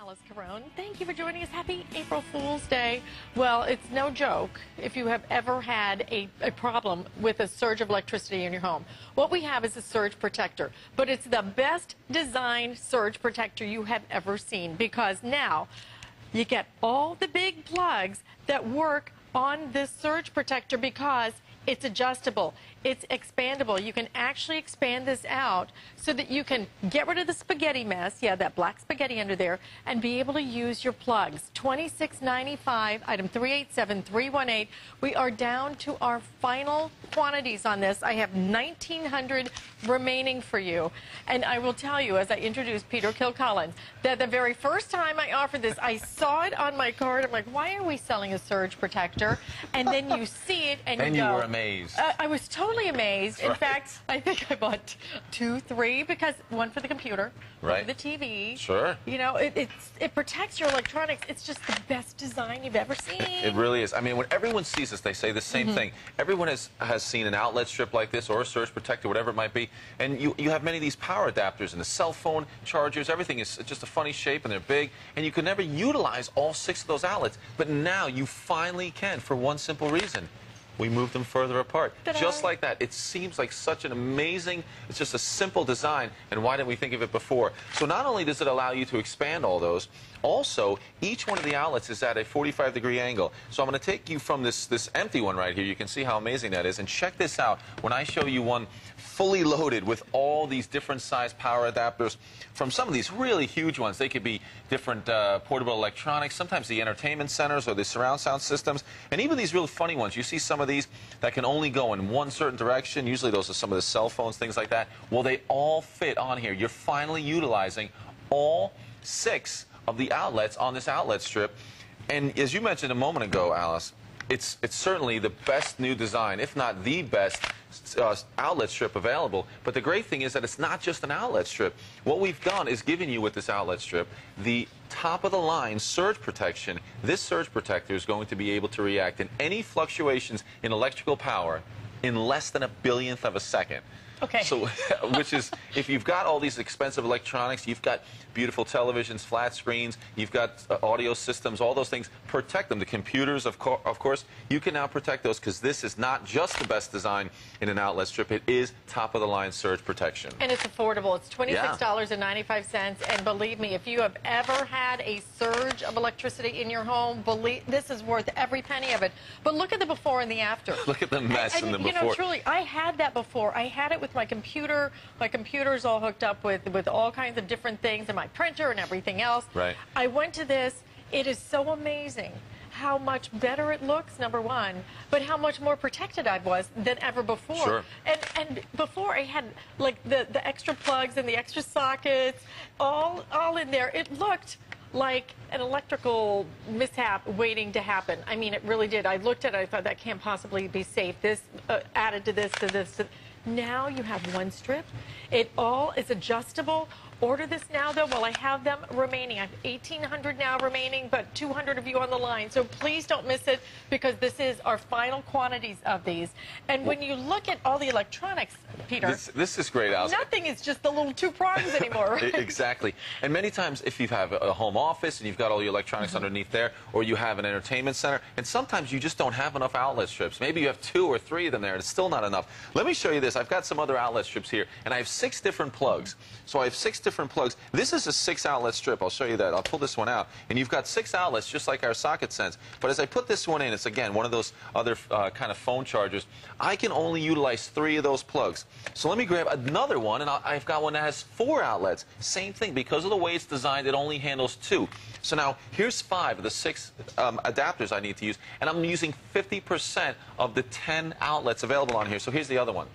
Alice Carone. Thank you for joining us. Happy April Fool's Day. Well, it's no joke if you have ever had a problem with a surge of electricity in your home. What we have is a surge protector, but it's the best designed surge protector you have ever seen, because now you get all the big plugs that work on this surge protector because it's adjustable, it's expandable. You can actually expand this out so that you can get rid of the spaghetti mess, that black spaghetti under there, and be able to use your plugs. $26.95, item 387318. We are down to our final quantities on this. I have 1,900 remaining for you. And I will tell you, as I introduce Peter Kilcullen, that the very first time I offered this, I saw it on my card. I'm like, why are we selling a surge protector? And then you see it and you go, were amazed. I was totally amazed. In fact, I think I bought 2, 3, because one for the computer, one for the TV. Sure. You know, it protects your electronics. It's just the best design you've ever seen. It really is. I mean, when everyone sees this, they say the same thing. Everyone has seen an outlet strip like this or a surge protector, whatever it might be, and you have many of these power adapters and the cell phone chargers. Everything is just a funny shape, and they're big, and you can never utilize all 6 of those outlets. But now you finally can, for one simple reason. We moved them further apart. Just like that. It seems like such an amazing, it's just a simple design, and why didn't we think of it before? So not only does it allow you to expand all those, also, each one of the outlets is at a 45-degree angle. So I'm going to take you from this empty one right here. You can see how amazing that is. And check this out. When I show you one fully loaded with all these different size power adapters, from some of these really huge ones, they could be different portable electronics, sometimes the entertainment centers or the surround sound systems, and even these really funny ones. You see some of these that can only go in one certain direction. Usually those are some of the cell phones, things like that. Well, they all fit on here. You're finally utilizing all 6 of the outlets on this outlet strip. And as you mentioned a moment ago, Alice, it's certainly the best new design, if not the best outlet strip available. But the great thing is that it's not just an outlet strip. What we've done is given you with this outlet strip the top-of-the-line surge protection. This surge protector is going to be able to react in any fluctuations in electrical power in less than a billionth of a second. Okay. So, which is, if you've got all these expensive electronics, you've got beautiful televisions, flat screens, you've got audio systems, all those things, protect them. The computers, of course, you can now protect those, because this is not just the best design in an outlet strip. It is top-of-the-line surge protection. And it's affordable. It's $26.95. And believe me, if you have ever had a surge of electricity in your home, this is worth every penny of it. But look at the before and the after. Look at the mess in the before. You know, truly, I had that before. I had it with my computer. My computer's all hooked up with all kinds of different things, and my printer and everything else. Right. I went to this. It is so amazing how much better it looks, number one, but how much more protected I was than ever before. Sure. And before I had like the extra plugs and the extra sockets all in there. It looked like an electrical mishap waiting to happen. I mean, it really did. I looked at it, I thought that can't possibly be safe. This added to this, to this. Now you have one strip. It all is adjustable. Order this now, though, while I have them remaining. I have 1,800 now remaining, but 200 of you on the line. So please don't miss it, because this is our final quantities of these. And when you look at all the electronics, Peter, this is great, Alice. Nothing is just the little 2 prongs anymore, right? Exactly. And many times, if you have a home office and you've got all your electronics underneath there, or you have an entertainment center, and sometimes you just don't have enough outlet strips. Maybe you have 2 or 3 of them there, and it's still not enough. Let me show you this. I've got some other outlet strips here, and I have 6 different plugs. So I have 6 different plugs. This is a 6 outlet strip. I'll show you that. I'll pull this one out, and you've got 6 outlets just like our Socket Sense. But as I put this one in, it's again one of those other kind of phone chargers. I can only utilize 3 of those plugs. So let me grab another one, and I've got one that has 4 outlets. Same thing. Because of the way it's designed, it only handles 2. So now here's 5 of the 6 adapters I need to use, and I'm using 50% of the 10 outlets available on here. So here's the other one.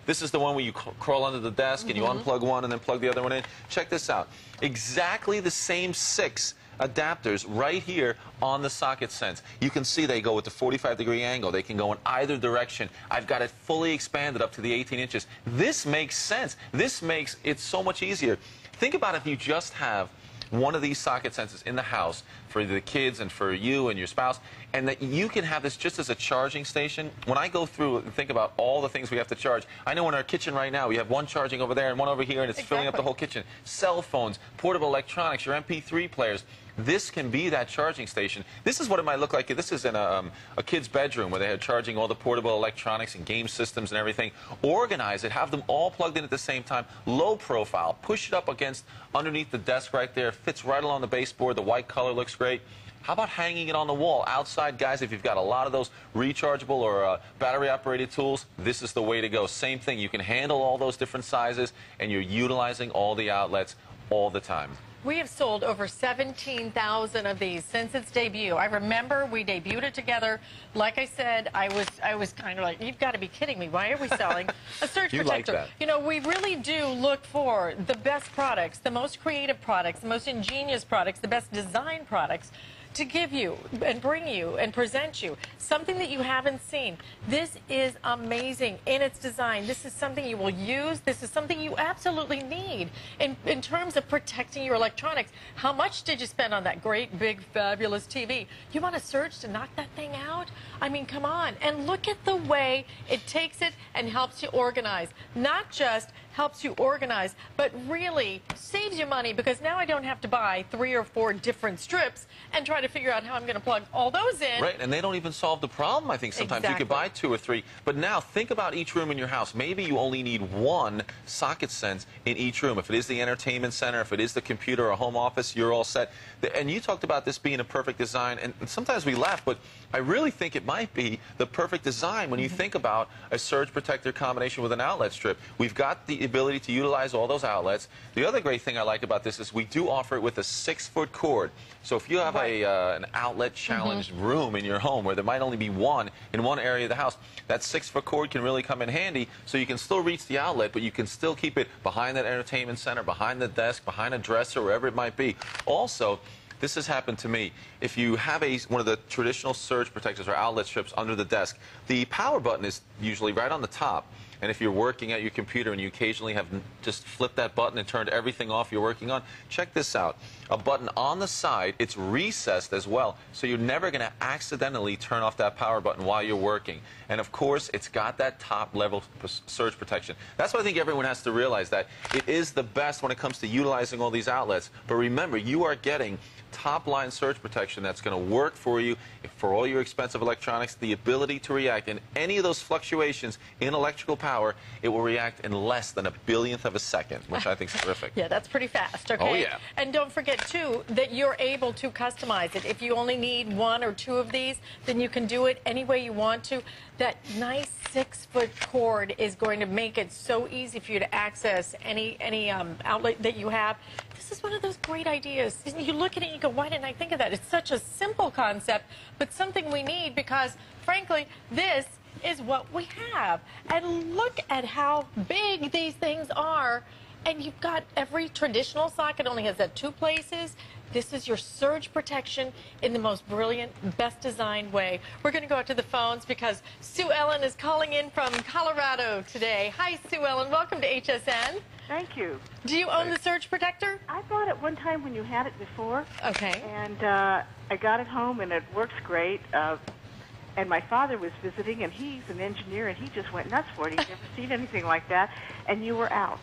This is the one where you crawl under the desk and you unplug one and then plug the other one in. Check this out. Exactly the same 6 adapters right here on the Socket Sense. You can see they go with the 45-degree angle. They can go in either direction. I've got it fully expanded up to the 18 inches. This makes sense. This makes it so much easier. Think about if you just have one of these socket senses in the house for the kids and for you and your spouse, and that you can have this just as a charging station. When I go through and think about all the things we have to charge, I know in our kitchen right now we have one charging over there and one over here, and it's filling up the whole kitchen. Cell phones, portable electronics, your MP3 players. This can be that charging station. This is what it might look like. This is in a kid's bedroom where they had charging all the portable electronics and game systems and everything. Organize it, have them all plugged in at the same time, low profile, push it up against underneath the desk right there, fits right along the baseboard, the white color looks great. How about hanging it on the wall outside, guys? If you've got a lot of those rechargeable or battery-operated tools, this is the way to go. Same thing. You can handle all those different sizes, and you're utilizing all the outlets all the time. We have sold over 17,000 of these since its debut. I remember we debuted it together. Like I said, I was kind of like, you've got to be kidding me. Why are we selling a surge protector? Like that. You know, we really do look for the best products, the most creative products, the most ingenious products, the best design products to give you and bring you and present you something that you haven't seen. This is amazing in its design. This is something you will use. This is something you absolutely need in terms of protecting your electronics. How much did you spend on that great, big, fabulous TV? You want a surge to knock that thing out? I mean, come on. And look at the way it takes it and helps you organize. Not just helps you organize, but really saves you money, because now I don't have to buy 3 or 4 different strips and try to figure out how I'm going to plug all those in. Right, and they don't even solve the problem, I think, sometimes. Exactly. You could buy 2 or 3. But now, think about each room in your house. Maybe you only need one socket sense in each room. If it is the entertainment center, if it is the computer or home office, you're all set. And you talked about this being a perfect design, and sometimes we laugh, but I really think it might be the perfect design when you think about a surge protector combination with an outlet strip. We've got the ability to utilize all those outlets. The other great thing I like about this is we do offer it with a 6-foot cord. So if you have an outlet challenged room in your home where there might only be one in one area of the house, that 6-foot cord can really come in handy, so you can still reach the outlet, but you can still keep it behind that entertainment center, behind the desk, behind a dresser, wherever it might be. Also, this has happened to me. If you have one of the traditional surge protectors or outlet strips under the desk, the power button is usually right on the top. And if you're working at your computer and you occasionally have just flipped that button and turned everything off you're working on, check this out. A button on the side, it's recessed as well, so you're never going to accidentally turn off that power button while you're working. And of course, it's got that top level surge protection. That's why I think everyone has to realize that it is the best when it comes to utilizing all these outlets. But remember, you are getting top-line surge protection that's going to work for you for all your expensive electronics, the ability to react in any of those fluctuations in electrical power. It will react in less than a billionth of a second, which I think is terrific. Yeah, that's pretty fast, okay? Oh, yeah. And don't forget, too, that you're able to customize it. If you only need 1 or 2 of these, then you can do it any way you want to. That nice 6-foot cord is going to make it so easy for you to access any outlet that you have. This is one of those great ideas. You look at it and you go, why didn't I think of that? It's such a simple concept, but something we need, because, frankly, this is what we have. And look at how big these things are. And you've got every traditional socket only has that 2 places. This is your surge protection in the most brilliant, best designed way. We're going to go out to the phones because Sue Ellen is calling in from Colorado today. Hi, Sue Ellen. Welcome to HSN. Thank you. Do you own the surge protector? I bought it one time when you had it before. Okay. And I got it home, and it works great. And my father was visiting, and he's an engineer, and he just went nuts for it. He'd never seen anything like that. And you were out.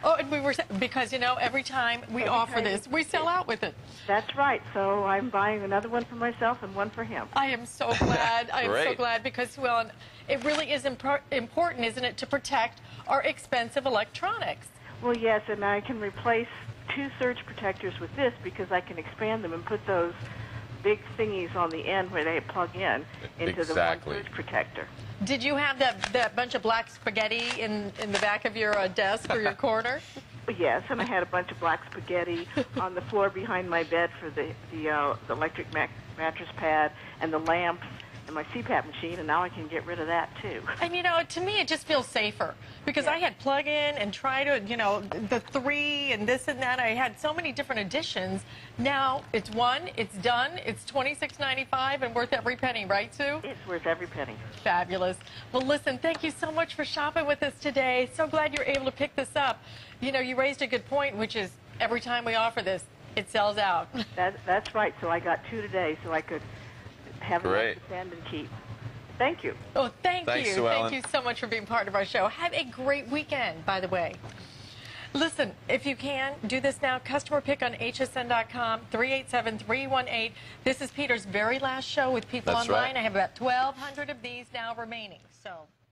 Oh, and we were, because, you know, every time we offer this, we sell out with it. That's right. So I'm buying another one for myself and one for him. I am so glad. I am so glad, because, well, it really is important, isn't it, to protect our expensive electronics. Well, yes, and I can replace 2 surge protectors with this, because I can expand them and put those big thingies on the end where they plug in into the one surge protector. Did you have that bunch of black spaghetti in the back of your desk or your corner? Yes, and I had a bunch of black spaghetti on the floor behind my bed for the electric mattress pad and the lamps and my CPAP machine, and now I can get rid of that too. And you know, to me, it just feels safer, because I had plug in and try to, you know, the 3 and this and that. I had so many different additions. Now it's one, it's done, it's $26.95 and worth every penny, right, Sue? It's worth every penny. Fabulous. Well, listen, thank you so much for shopping with us today. So glad you're able to pick this up. You know, you raised a good point, which is every time we offer this, It sells out. That's right. So I got 2 today, so I could have Great. enough to send and keep. Thank you. Oh, Thanks, you. Sue Ellen. Thank you so much for being part of our show. Have a great weekend, by the way. Listen, if you can, do this now. Customer pick on hsn.com, 387-318. This is Peter's very last show with people That's online. right. I have about 1,200 of these now remaining. So.